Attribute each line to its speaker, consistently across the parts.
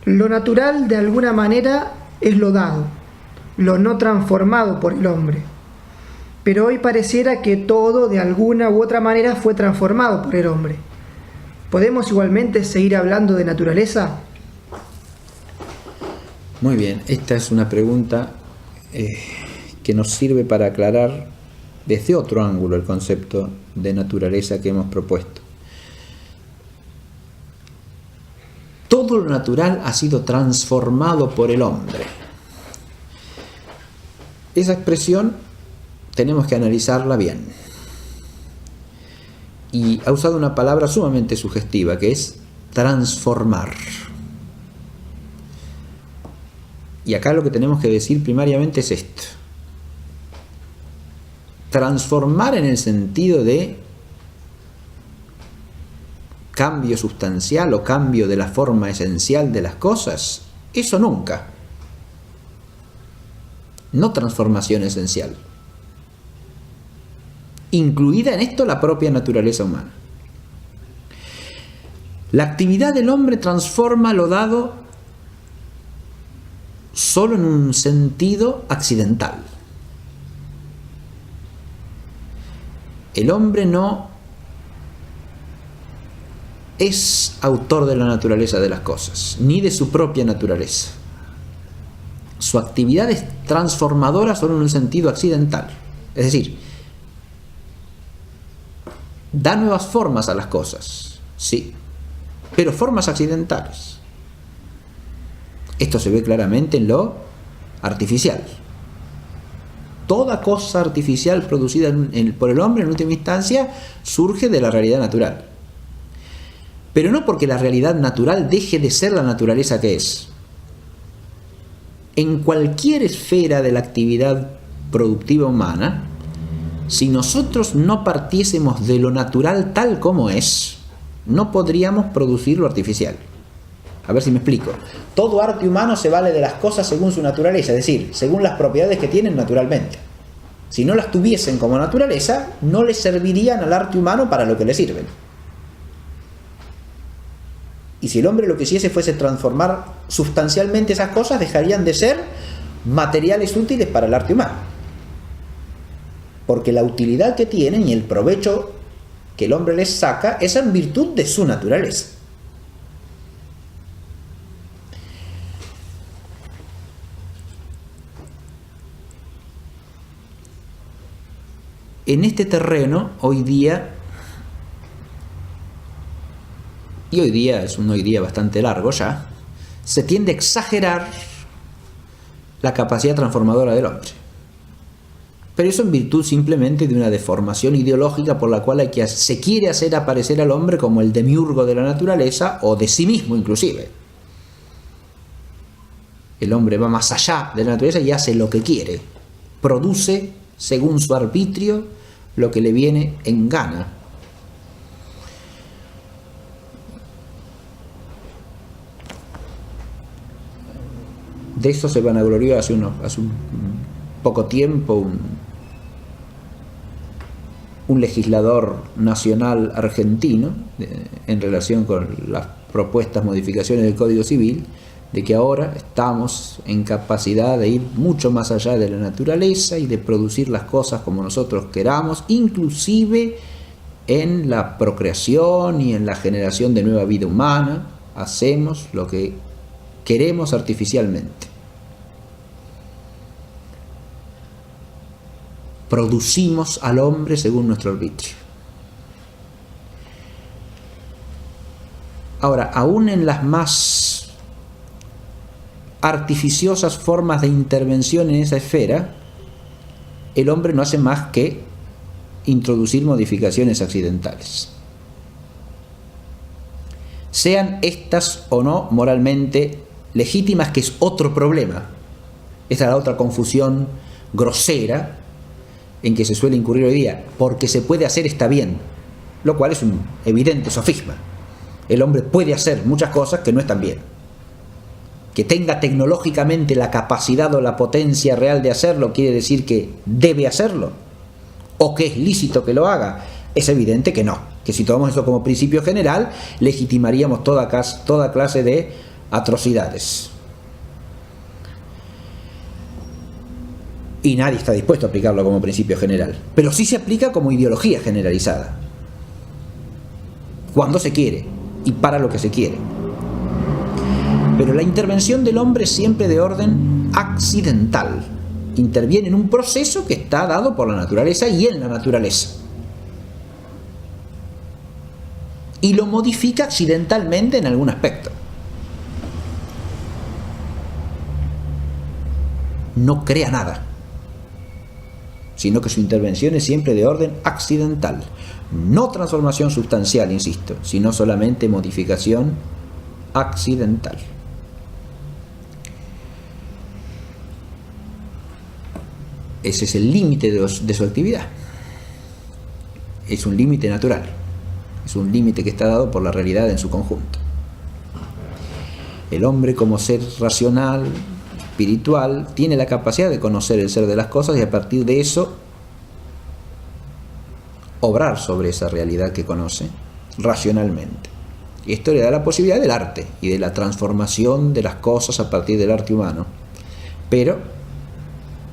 Speaker 1: Lo natural, de alguna manera, es lo dado, lo no transformado por el hombre. Pero hoy pareciera que todo, de alguna u otra manera, fue transformado por el hombre. ¿Podemos igualmente seguir hablando de naturaleza?
Speaker 2: Muy bien, esta es una pregunta que nos sirve para aclarar desde otro ángulo el concepto de naturaleza que hemos propuesto. Todo lo natural ha sido transformado por el hombre. Esa expresión tenemos que analizarla bien. Y ha usado una palabra sumamente sugestiva, que es transformar. Y acá lo que tenemos que decir primariamente es esto. Transformar en el sentido de cambio sustancial o cambio de la forma esencial de las cosas, eso nunca. No transformación esencial. Incluida en esto la propia naturaleza humana. La actividad del hombre transforma lo dado solo en un sentido accidental. El hombre no es autor de la naturaleza de las cosas, ni de su propia naturaleza. Su actividad es transformadora solo en un sentido accidental. Es decir, da nuevas formas a las cosas, sí, pero formas accidentales. Esto se ve claramente en lo artificial. Toda cosa artificial producida por el hombre en última instancia surge de la realidad natural. Pero no porque la realidad natural deje de ser la naturaleza que es. En cualquier esfera de la actividad productiva humana, si nosotros no partiésemos de lo natural tal como es, no podríamos producir lo artificial. A ver si me explico. Todo arte humano se vale de las cosas según su naturaleza, es decir, según las propiedades que tienen naturalmente. Si no las tuviesen como naturaleza, no les servirían al arte humano para lo que le sirven. Y si el hombre lo que hiciese fuese transformar sustancialmente esas cosas, dejarían de ser materiales útiles para el arte humano. Porque la utilidad que tienen y el provecho que el hombre les saca es en virtud de su naturaleza. En este terreno, hoy día, y hoy día es un hoy día bastante largo ya, se tiende a exagerar la capacidad transformadora del hombre. Pero eso en virtud simplemente de una deformación ideológica por la cual se quiere hacer aparecer al hombre como el demiurgo de la naturaleza o de sí mismo inclusive. El hombre va más allá de la naturaleza y hace lo que quiere. Produce, según su arbitrio, lo que le viene en gana. De eso se vanaglorió hace un poco tiempo un legislador nacional argentino en relación con las propuestas modificaciones del Código Civil, de que ahora estamos en capacidad de ir mucho más allá de la naturaleza y de producir las cosas como nosotros queramos, inclusive en la procreación y en la generación de nueva vida humana. Hacemos lo que queremos artificialmente. Producimos al hombre según nuestro arbitrio. Ahora, aún en las más artificiosas formas de intervención en esa esfera, el hombre no hace más que introducir modificaciones accidentales. Sean estas o no moralmente legítimas, que es otro problema. Esta es la otra confusión grosera en que se suele incurrir hoy día. Porque se puede hacer está bien, lo cual es un evidente sofisma. El hombre puede hacer muchas cosas que no están bien. Que tenga tecnológicamente la capacidad o la potencia real de hacerlo quiere decir que debe hacerlo o que es lícito que lo haga. Es evidente que no, que si tomamos eso como principio general legitimaríamos toda clase de atrocidades. Y nadie está dispuesto a aplicarlo como principio general, pero sí se aplica como ideología generalizada, cuando se quiere y para lo que se quiere. Pero la intervención del hombre es siempre de orden accidental. Interviene en un proceso que está dado por la naturaleza y en la naturaleza. Y lo modifica accidentalmente en algún aspecto. No crea nada, sino que su intervención es siempre de orden accidental. No transformación sustancial, insisto, sino solamente modificación accidental. Ese es el límite de su actividad. Es un límite natural. Es un límite que está dado por la realidad en su conjunto. El hombre, como ser racional, espiritual, tiene la capacidad de conocer el ser de las cosas y a partir de eso obrar sobre esa realidad que conoce racionalmente. Y esto le da la posibilidad del arte y de la transformación de las cosas a partir del arte humano. Pero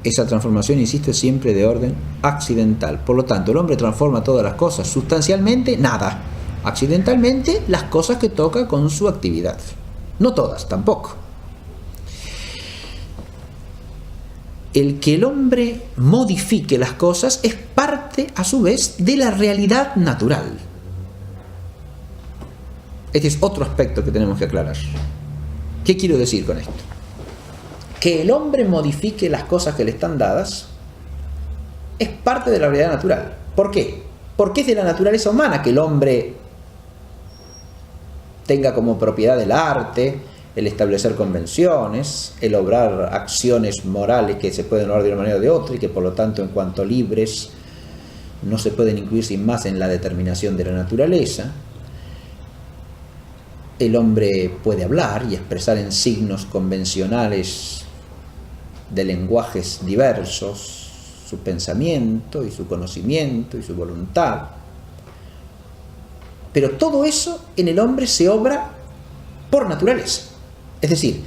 Speaker 2: esa transformación, insisto, es siempre de orden accidental. Por lo tanto, el hombre transforma todas las cosas. Sustancialmente, nada. Accidentalmente, las cosas que toca con su actividad. No todas, tampoco. El que el hombre modifique las cosas es parte, a su vez, de la realidad natural. Este es otro aspecto que tenemos que aclarar. ¿Qué quiero decir con esto? Que el hombre modifique las cosas que le están dadas es parte de la realidad natural. ¿Por qué? Porque es de la naturaleza humana que el hombre tenga como propiedad el arte, el establecer convenciones, el obrar acciones morales que se pueden obrar de una manera o de otra y que por lo tanto, en cuanto libres, no se pueden incluir sin más en la determinación de la naturaleza. El hombre puede hablar y expresar en signos convencionales de lenguajes diversos su pensamiento y su conocimiento y su voluntad. Pero todo eso en el hombre se obra por naturaleza. Es decir,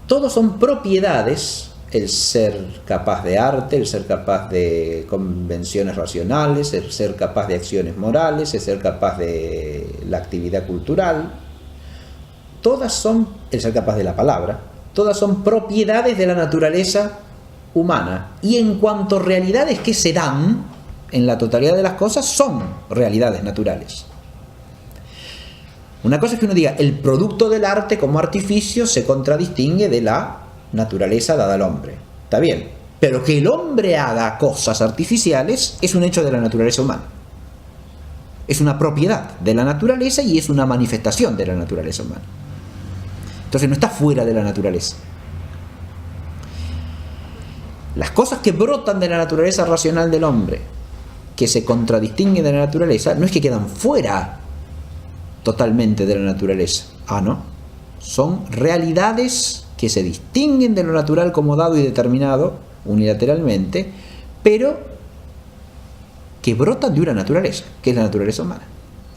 Speaker 2: todos son propiedades, el ser capaz de arte, el ser capaz de convenciones racionales, el ser capaz de acciones morales, el ser capaz de la actividad cultural. Todas son, el ser capaz de la palabra, todas son propiedades de la naturaleza humana. Y en cuanto a realidades que se dan, en la totalidad de las cosas, son realidades naturales. Una cosa es que uno diga, el producto del arte como artificio se contradistingue de la naturaleza dada al hombre. Está bien, pero que el hombre haga cosas artificiales es un hecho de la naturaleza humana. Es una propiedad de la naturaleza y es una manifestación de la naturaleza humana. Entonces no está fuera de la naturaleza. Las cosas que brotan de la naturaleza racional del hombre, que se contradistinguen de la naturaleza, no es que quedan fuera totalmente de la naturaleza. No. Son realidades que se distinguen de lo natural como dado y determinado unilateralmente, pero que brotan de una naturaleza, que es la naturaleza humana.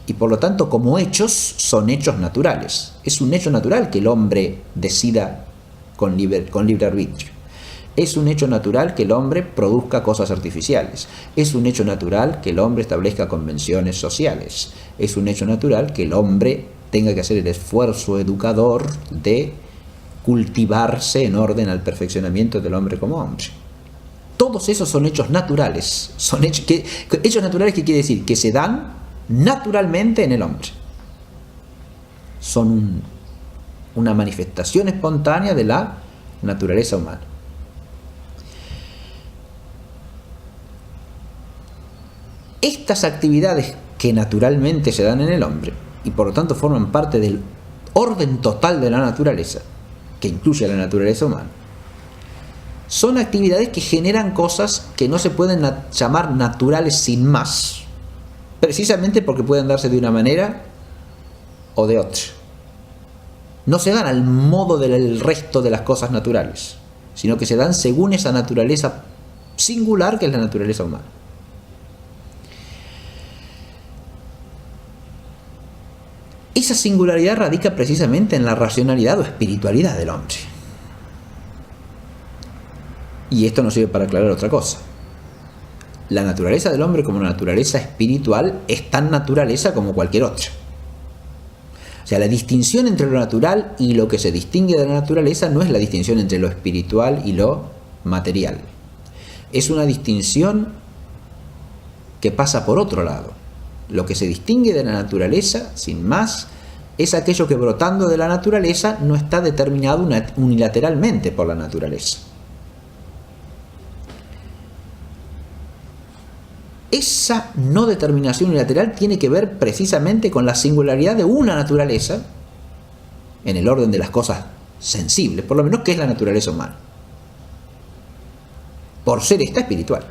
Speaker 2: Y por lo tanto, como hechos, son hechos naturales. Es un hecho natural que el hombre decida con libre arbitrio. Es un hecho natural que el hombre produzca cosas artificiales. Es un hecho natural que el hombre establezca convenciones sociales. Es un hecho natural que el hombre tenga que hacer el esfuerzo educador de cultivarse en orden al perfeccionamiento del hombre como hombre. Todos esos son hechos naturales. Hechos naturales, ¿qué quiere decir? Que se dan naturalmente en el hombre. Son una manifestación espontánea de la naturaleza humana. Estas actividades que naturalmente se dan en el hombre y por lo tanto forman parte del orden total de la naturaleza, que incluye a la naturaleza humana, son actividades que generan cosas que no se pueden llamar naturales sin más, precisamente porque pueden darse de una manera o de otra. No se dan al modo del resto de las cosas naturales, sino que se dan según esa naturaleza singular que es la naturaleza humana. esa singularidad radica precisamente en la racionalidad o espiritualidad del hombre. Y esto nos sirve para aclarar otra cosa. La naturaleza del hombre como naturaleza espiritual es tan naturaleza como cualquier otra. O sea, la distinción entre lo natural y lo que se distingue de la naturaleza no es la distinción entre lo espiritual y lo material. Es una distinción que pasa por otro lado. Lo que se distingue de la naturaleza, sin más, es aquello que brotando de la naturaleza no está determinado unilateralmente por la naturaleza. Esa no determinación unilateral tiene que ver precisamente con la singularidad de una naturaleza, en el orden de las cosas sensibles, por lo menos que es la naturaleza humana. Por ser esta espiritual.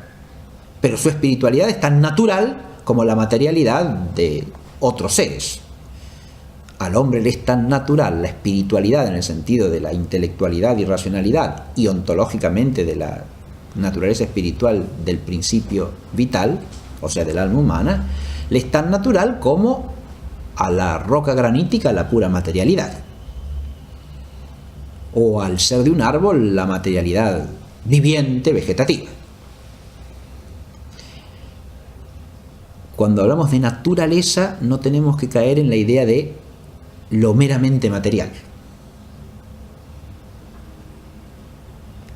Speaker 2: Pero su espiritualidad es tan natural como la materialidad de otros seres. Al hombre le es tan natural la espiritualidad en el sentido de la intelectualidad y racionalidad y ontológicamente de la naturaleza espiritual del principio vital, o sea, del alma humana, le es tan natural como a la roca granítica la pura materialidad, o al ser de un árbol la materialidad viviente, vegetativa. Cuando hablamos de naturaleza no tenemos que caer en la idea de lo meramente material.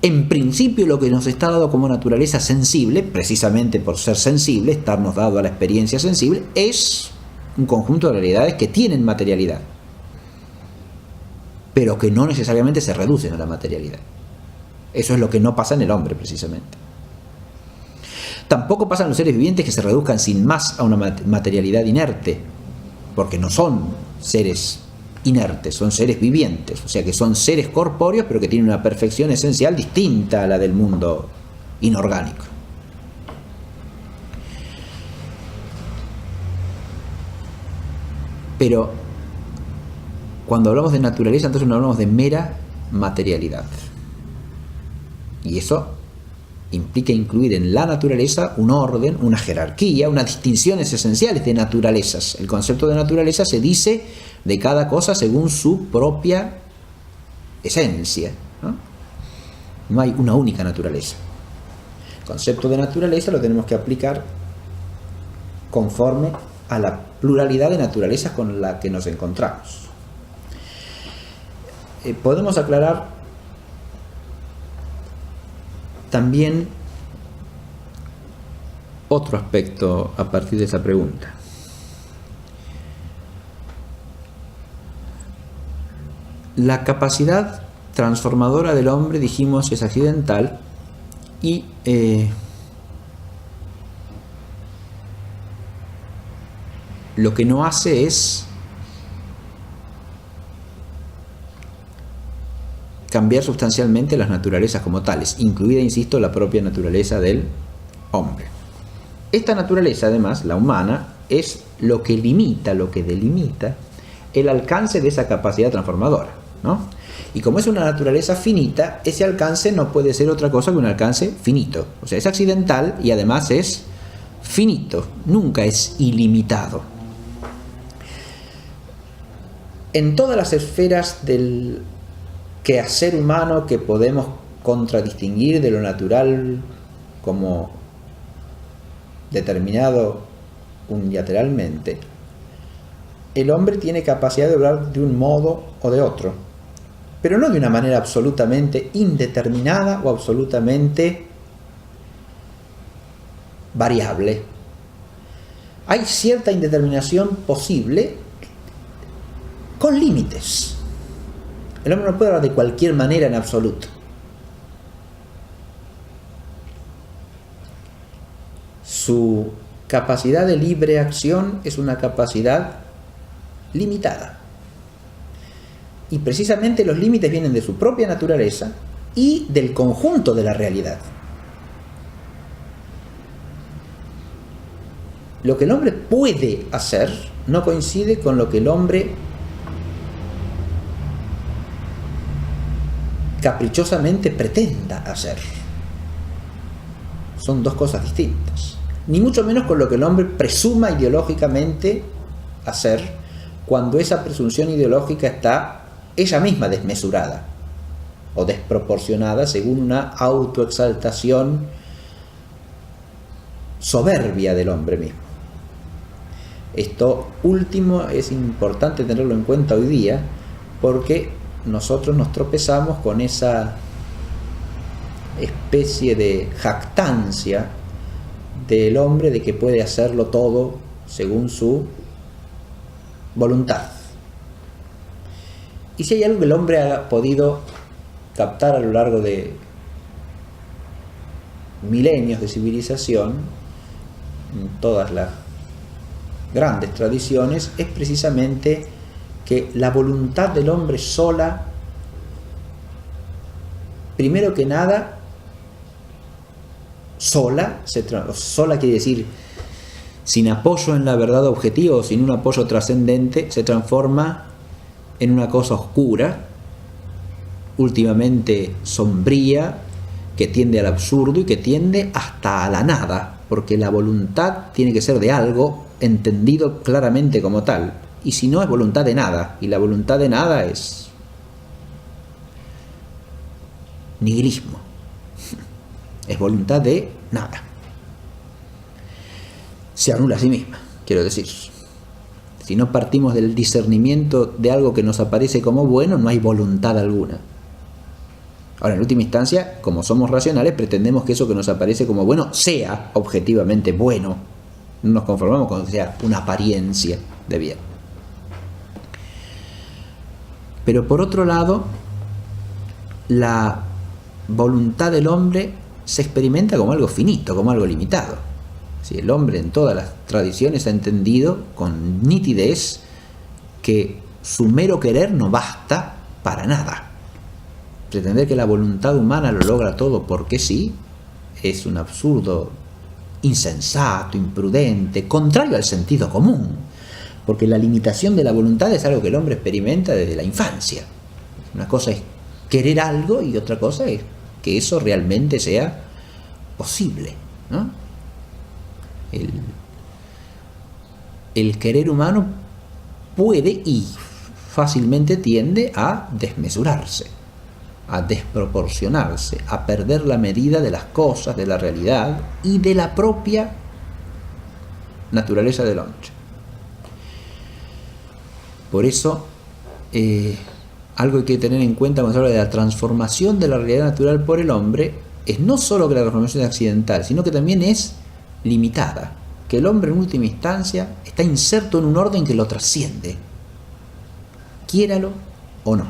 Speaker 2: En principio lo que nos está dado como naturaleza sensible, precisamente por ser sensible, estarnos dado a la experiencia sensible, es un conjunto de realidades que tienen materialidad, pero que no necesariamente se reducen a la materialidad. Eso es lo que no pasa en el hombre, precisamente. Tampoco pasan los seres vivientes que se reduzcan sin más a una materialidad inerte, porque no son seres inertes, son seres vivientes, o sea que son seres corpóreos pero que tienen una perfección esencial distinta a la del mundo inorgánico. Pero cuando hablamos de naturaleza, entonces no hablamos de mera materialidad, y eso implica incluir en la naturaleza un orden, una jerarquía, unas distinciones esenciales de naturalezas. El concepto de naturaleza se dice de cada cosa según su propia esencia, ¿no? No hay una única naturaleza. El concepto de naturaleza lo tenemos que aplicar conforme a la pluralidad de naturalezas con la que nos encontramos. Podemos aclarar también otro aspecto a partir de esa pregunta. La capacidad transformadora del hombre, dijimos, es accidental y lo que no hace es cambiar sustancialmente las naturalezas como tales, incluida, insisto, la propia naturaleza del hombre. Esta naturaleza, además, la humana, es lo que limita, lo que delimita el alcance de esa capacidad transformadora, ¿no? Y como es una naturaleza finita, ese alcance no puede ser otra cosa que un alcance finito. O sea, es accidental y además es finito, nunca es ilimitado. En todas las esferas del quehacer humano que podemos contradistinguir de lo natural como determinado unilateralmente, el hombre tiene capacidad de obrar de un modo o de otro, pero no de una manera absolutamente indeterminada o absolutamente variable. Hay cierta indeterminación posible con límites. El hombre no puede hablar de cualquier manera en absoluto. Su capacidad de libre acción es una capacidad limitada. Y precisamente los límites vienen de su propia naturaleza y del conjunto de la realidad. Lo que el hombre puede hacer no coincide con lo que el hombre caprichosamente pretenda hacer. Son dos cosas distintas. Ni mucho menos con lo que el hombre presuma ideológicamente hacer cuando esa presunción ideológica está ella misma desmesurada o desproporcionada según una autoexaltación soberbia del hombre mismo. Esto último es importante tenerlo en cuenta hoy día, porque nosotros nos tropezamos con esa especie de jactancia del hombre de que puede hacerlo todo según su voluntad. Y si hay algo que el hombre ha podido captar a lo largo de milenios de civilización, en todas las grandes tradiciones, es precisamente que la voluntad del hombre sola, primero que nada, sola quiere decir sin apoyo en la verdad objetiva o sin un apoyo trascendente, se transforma en una cosa oscura, últimamente sombría, que tiende al absurdo y que tiende hasta a la nada, porque la voluntad tiene que ser de algo entendido claramente como tal, y si no es voluntad de nada, y la voluntad de nada es nihilismo, es voluntad de nada, se anula a sí misma, quiero decir. Si no partimos del discernimiento de algo que nos aparece como bueno, no hay voluntad alguna. Ahora, en última instancia, como somos racionales, pretendemos que eso que nos aparece como bueno sea objetivamente bueno. No nos conformamos con que sea una apariencia de bien. Pero por otro lado, la voluntad del hombre se experimenta como algo finito, como algo limitado. Si el hombre en todas las tradiciones ha entendido con nitidez que su mero querer no basta para nada. Pretender que la voluntad humana lo logra todo porque sí, es un absurdo insensato, imprudente, contrario al sentido común, porque la limitación de la voluntad es algo que el hombre experimenta desde la infancia. Una cosa es querer algo y otra cosa es que eso realmente sea posible, ¿no? El querer humano puede y fácilmente tiende a desmesurarse, a desproporcionarse, a perder la medida de las cosas, de la realidad y de la propia naturaleza del hombre. Por eso, algo que hay que tener en cuenta cuando se habla de la transformación de la realidad natural por el hombre es no solo que la transformación es accidental, sino que también es limitada, que el hombre en última instancia está inserto en un orden que lo trasciende, quiéralo o no,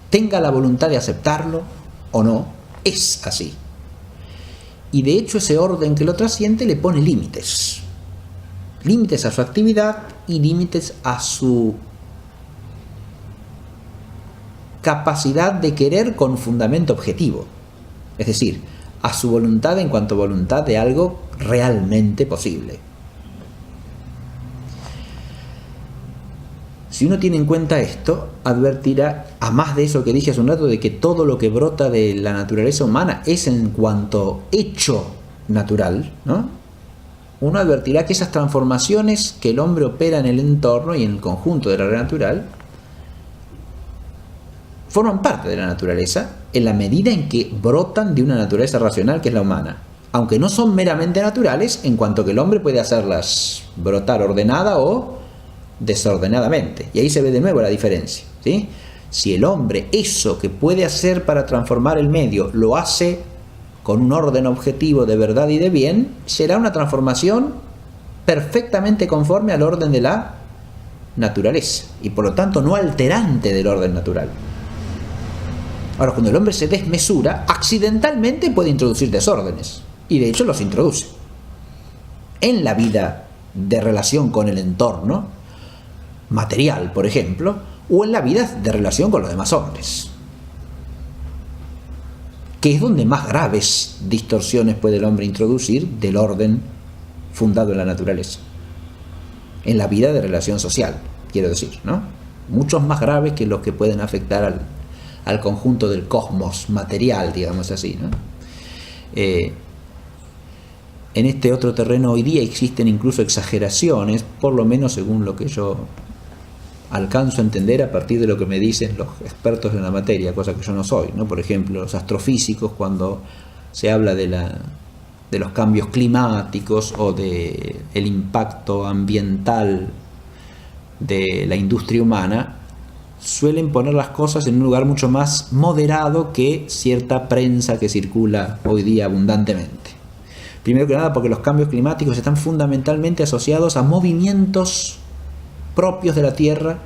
Speaker 2: tenga la voluntad de aceptarlo o no, es así. Y de hecho ese orden que lo trasciende le pone límites a su actividad y límites a su capacidad de querer con fundamento objetivo, es decir, a su voluntad en cuanto a voluntad de algo realmente posible. Si uno tiene en cuenta esto, advertirá, a más de eso que dije hace un rato, de que todo lo que brota de la naturaleza humana es en cuanto hecho natural, ¿no? Uno advertirá que esas transformaciones que el hombre opera en el entorno y en el conjunto de la realidad natural forman parte de la naturaleza en la medida en que brotan de una naturaleza racional que es la humana, aunque no son meramente naturales en cuanto que el hombre puede hacerlas brotar ordenada o desordenadamente. Y ahí se ve de nuevo la diferencia, ¿sí? Si el hombre eso que puede hacer para transformar el medio lo hace con un orden objetivo de verdad y de bien, será una transformación perfectamente conforme al orden de la naturaleza y por lo tanto no alterante del orden natural. Ahora, cuando el hombre se desmesura, accidentalmente puede introducir desórdenes, y de hecho los introduce en la vida de relación con el entorno material, por ejemplo, o en la vida de relación con los demás hombres, que es donde más graves distorsiones puede el hombre introducir del orden fundado en la naturaleza, en la vida de relación social, quiero decir, ¿no? Muchos más graves que los que pueden afectar al conjunto del cosmos material, digamos así, ¿no? En este otro terreno hoy día existen incluso exageraciones, por lo menos según lo que yo alcanzo a entender a partir de lo que me dicen los expertos en la materia, cosa que yo no soy, ¿no? Por ejemplo, los astrofísicos, cuando se habla de los cambios climáticos o de el impacto ambiental de la industria humana, suelen poner las cosas en un lugar mucho más moderado que cierta prensa que circula hoy día abundantemente. Primero que nada porque los cambios climáticos están fundamentalmente asociados a movimientos propios de la Tierra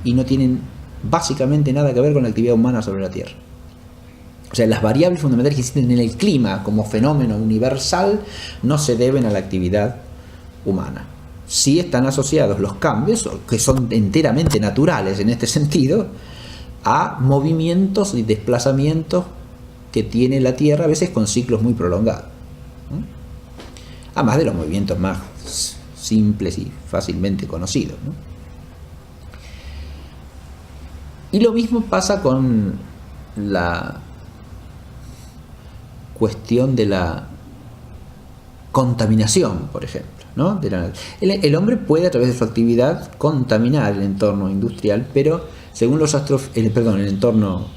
Speaker 2: y no tienen básicamente nada que ver con la actividad humana sobre la Tierra. O sea, las variables fundamentales que existen en el clima como fenómeno universal no se deben a la actividad humana. Sí están asociados los cambios, que son enteramente naturales en este sentido, a movimientos y desplazamientos que tiene la Tierra, a veces con ciclos muy prolongados. Además de los movimientos más simples y fácilmente conocidos, ¿no? Y lo mismo pasa con la cuestión de la contaminación, por ejemplo, ¿no? El hombre puede a través de su actividad contaminar el entorno industrial, pero según los el entorno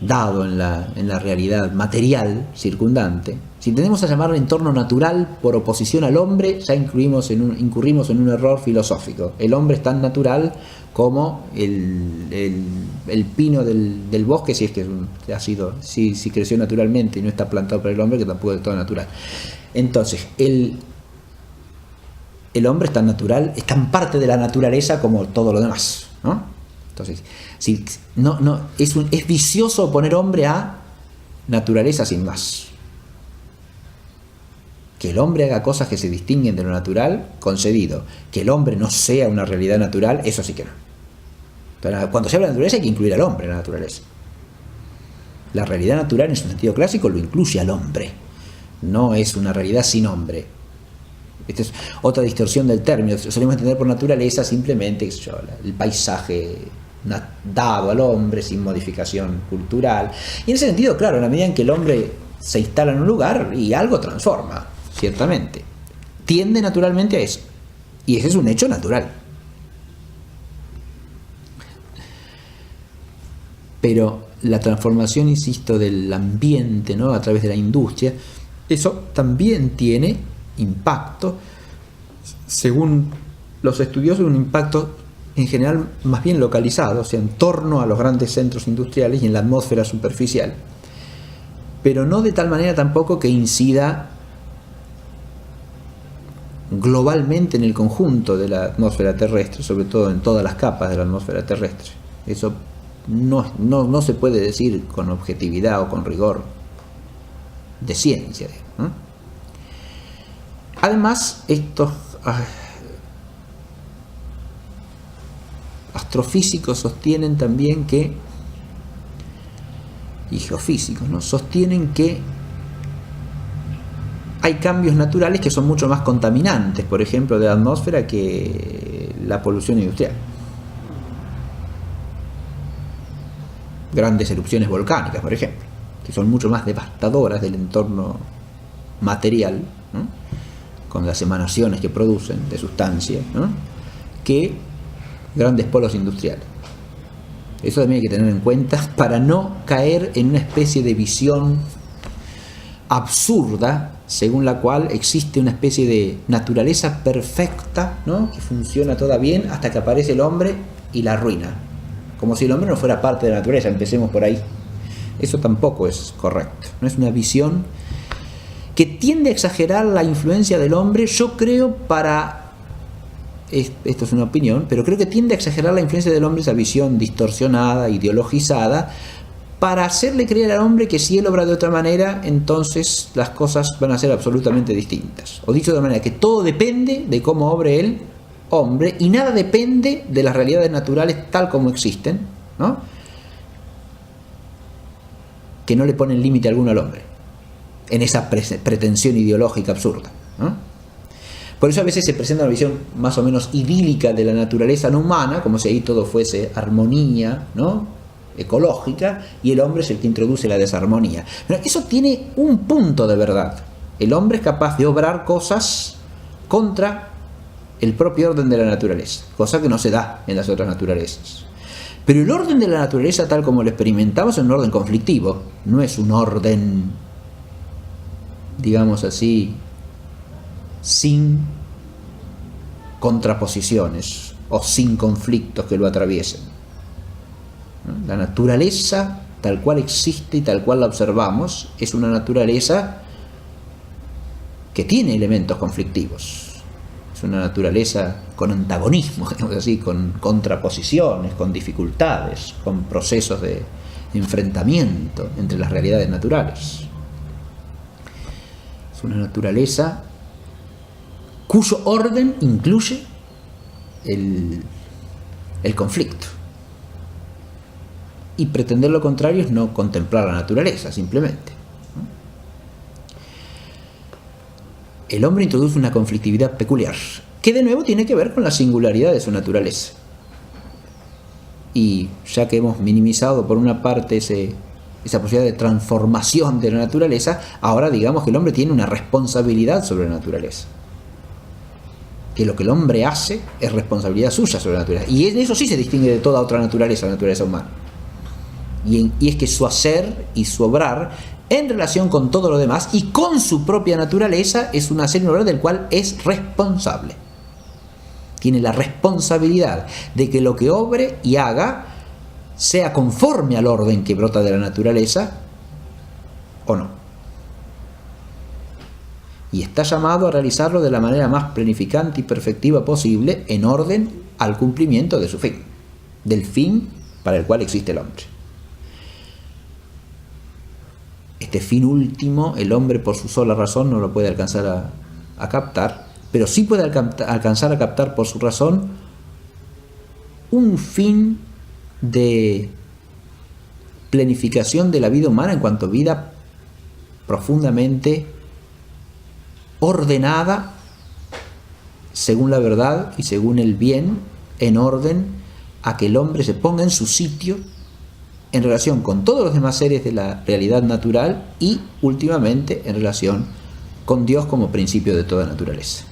Speaker 2: dado en la realidad material circundante. Si tendemos a llamarlo entorno natural por oposición al hombre, ya incurrimos en un error filosófico. El hombre es tan natural como el pino del bosque, si es que si creció naturalmente y no está plantado por el hombre, que tampoco es todo natural. Entonces, el hombre es tan natural, es tan parte de la naturaleza como todo lo demás, ¿no? Entonces, es vicioso poner hombre a naturaleza sin más. Que el hombre haga cosas que se distinguen de lo natural, concedido. Que el hombre no sea una realidad natural, eso sí que no. Entonces, cuando se habla de naturaleza hay que incluir al hombre en la naturaleza. La realidad natural en su sentido clásico lo incluye al hombre. No es una realidad sin hombre. Esta es otra distorsión del término. Solemos entender por naturaleza simplemente el paisaje dado al hombre sin modificación cultural. Y en ese sentido, claro, en la medida en que el hombre se instala en un lugar y algo transforma, ciertamente, tiende naturalmente a eso. Y ese es un hecho natural. Pero la transformación, insisto, del ambiente, ¿no?, a través de la industria, eso también tiene impacto, según los estudiosos, un impacto en general más bien localizado, o sea, en torno a los grandes centros industriales y en la atmósfera superficial, pero no de tal manera tampoco que incida globalmente en el conjunto de la atmósfera terrestre, sobre todo en todas las capas de la atmósfera terrestre. Eso no se puede decir con objetividad o con rigor de ciencia, ¿no? Además, estos astrofísicos sostienen también que, y geofísicos, ¿no?, sostienen que hay cambios naturales que son mucho más contaminantes, por ejemplo, de la atmósfera que la polución industrial. Grandes erupciones volcánicas, por ejemplo, que son mucho más devastadoras del entorno material, ¿no?, con las emanaciones que producen de sustancias, ¿no?, que grandes polos industriales. Eso también hay que tener en cuenta para no caer en una especie de visión absurda según la cual existe una especie de naturaleza perfecta, ¿no?, que funciona toda bien hasta que aparece el hombre y la arruina, como si el hombre no fuera parte de la naturaleza. Empecemos por ahí. Eso tampoco es correcto. No es una visión que tiende a exagerar la influencia del hombre, yo creo, esto es una opinión, pero creo que tiende a exagerar la influencia del hombre, esa visión distorsionada, ideologizada, para hacerle creer al hombre que si él obra de otra manera, entonces las cosas van a ser absolutamente distintas. O dicho de manera, que todo depende de cómo obre el hombre y nada depende de las realidades naturales tal como existen, ¿no?, que no le ponen límite alguno al hombre en esa pretensión ideológica absurda, ¿no? Por eso a veces se presenta una visión más o menos idílica de la naturaleza no humana, como si ahí todo fuese armonía, ¿no?, ecológica, y el hombre es el que introduce la desarmonía. Pero eso tiene un punto de verdad. El hombre es capaz de obrar cosas contra el propio orden de la naturaleza, cosa que no se da en las otras naturalezas. Pero el orden de la naturaleza, tal como lo experimentamos, es un orden conflictivo, no es un orden, digamos así, sin contraposiciones o sin conflictos que lo atraviesen. La naturaleza, tal cual existe y tal cual la observamos, es una naturaleza que tiene elementos conflictivos. Es una naturaleza con antagonismo, digamos así, con contraposiciones, con dificultades, con procesos de enfrentamiento entre las realidades naturales. Es una naturaleza cuyo orden incluye el conflicto. Y pretender lo contrario es no contemplar la naturaleza, simplemente. El hombre introduce una conflictividad peculiar, que de nuevo tiene que ver con la singularidad de su naturaleza. Y ya que hemos minimizado por una parte esa posibilidad de transformación de la naturaleza, ahora digamos que el hombre tiene una responsabilidad sobre la naturaleza. Que lo que el hombre hace es responsabilidad suya sobre la naturaleza. Y eso sí se distingue de toda otra naturaleza, la naturaleza humana. Y es que su hacer y su obrar en relación con todo lo demás y con su propia naturaleza es un hacer y un obrar del cual es responsable. Tiene la responsabilidad de que lo que obre y haga sea conforme al orden que brota de la naturaleza o no. Y está llamado a realizarlo de la manera más planificante y perfectiva posible en orden al cumplimiento de su fin, del fin para el cual existe el hombre. Este fin último, el hombre por su sola razón no lo puede alcanzar a captar, pero sí puede alcanzar a captar por su razón un fin de planificación de la vida humana en cuanto a vida profundamente ordenada según la verdad y según el bien, en orden a que el hombre se ponga en su sitio en relación con todos los demás seres de la realidad natural y últimamente en relación con Dios como principio de toda naturaleza.